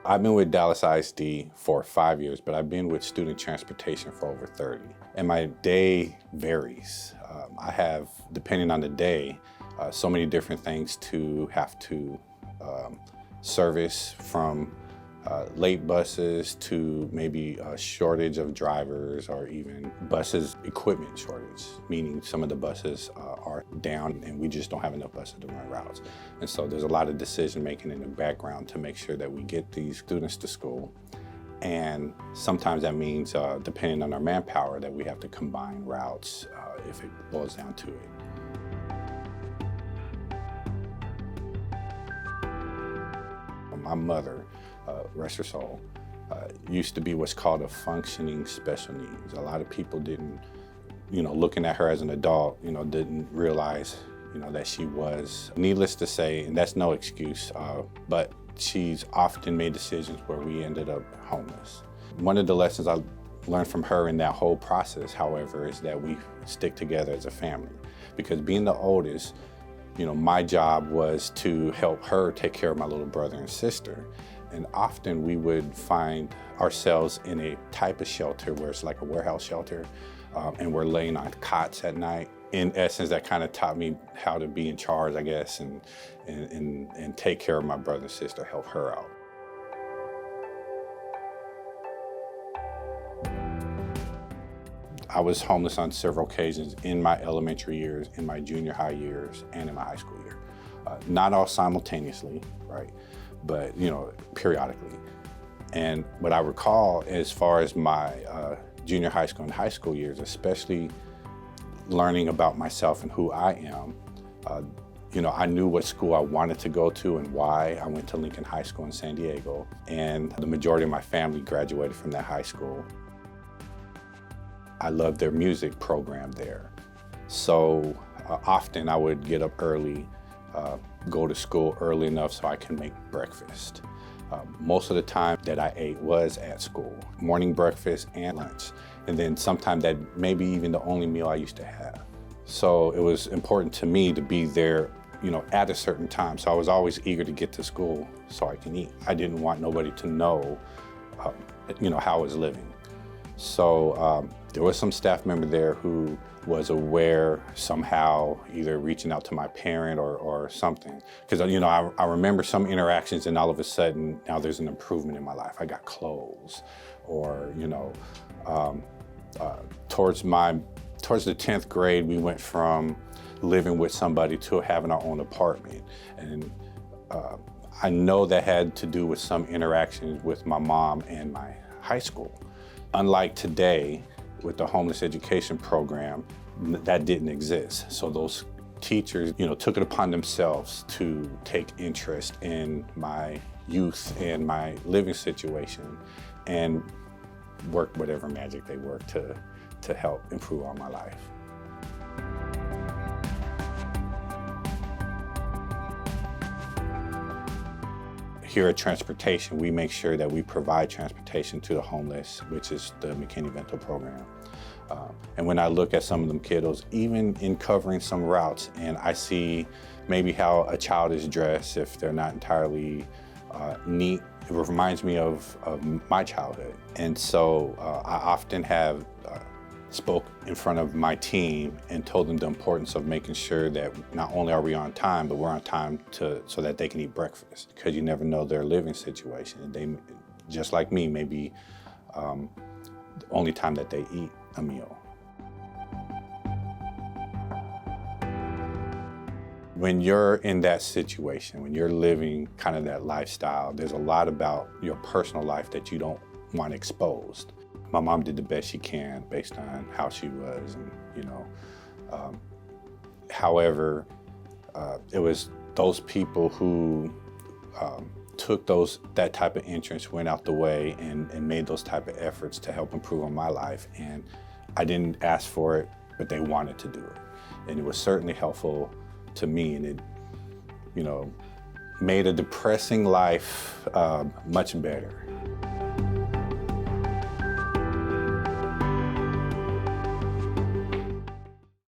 I've been with Dallas ISD for 5 years, but I've been with student transportation for over 30. And my day varies. I have, depending on the day, so many different things to have to service, from late buses to maybe a shortage of drivers, or even buses equipment shortage, meaning some of the buses are down and we just don't have enough buses to run routes. And so there's a lot of decision making in the background to make sure that we get these students to school. And sometimes that means, depending on our manpower, that we have to combine routes if it boils down to it. My mother, rest her soul, used to be what's called a functioning special needs. A lot of people didn't, looking at her as an adult, didn't realize, that she was. Needless to say, and that's no excuse, but she's often made decisions where we ended up homeless. One of the lessons I learned from her in that whole process, however, is that we stick together as a family. Because being the oldest, my job was to help her take care of my little brother and sister. And often we would find ourselves in a type of shelter where it's like a warehouse shelter, and we're laying on cots at night. In essence, that kind of taught me how to be in charge, I guess, and take care of my brother and sister, help her out. I was homeless on several occasions in my elementary years, in my junior high years, and in my high school year. Not all simultaneously, right? But, periodically. And what I recall as far as my junior high school and high school years, especially learning about myself and who I am, I knew what school I wanted to go to and why. I went to Lincoln High School in San Diego, and the majority of my family graduated from that high school. I loved their music program there. So often I would get up early, go to school early enough so I can make breakfast. Most of the time that I ate was at school, morning breakfast and lunch. And then sometimes that maybe even the only meal I used to have. So it was important to me to be there, at a certain time. So I was always eager to get to school so I can eat. I didn't want nobody to know, how I was living. So there was some staff member there who was aware somehow, either reaching out to my parent or something. Because, I remember some interactions, and all of a sudden, now there's an improvement in my life. I got clothes, or, towards the 10th grade, we went from living with somebody to having our own apartment. And I know that had to do with some interactions with my mom and my high school. Unlike today, with the homeless education program, that didn't exist. So those teachers, took it upon themselves to take interest in my youth and my living situation, and work whatever magic they work to help improve on my life. Here at Transportation, we make sure that we provide transportation to the homeless, which is the McKinney-Vento program. And when I look at some of them kiddos, even in covering some routes, and I see maybe how a child is dressed, if they're not entirely neat, it reminds me of my childhood. And so I often have spoke in front of my team and told them the importance of making sure that not only are we on time, but we're on time so that they can eat breakfast, because you never know their living situation. They, just like me, may be the only time that they eat a meal. When you're in that situation, when you're living kind of that lifestyle, there's a lot about your personal life that you don't want exposed. My mom did the best she can based on how she was, and however, it was those people who took that type of interest, went out the way, and made those type of efforts to help improve on my life. And I didn't ask for it, but they wanted to do it, and it was certainly helpful to me, and it, made a depressing life much better.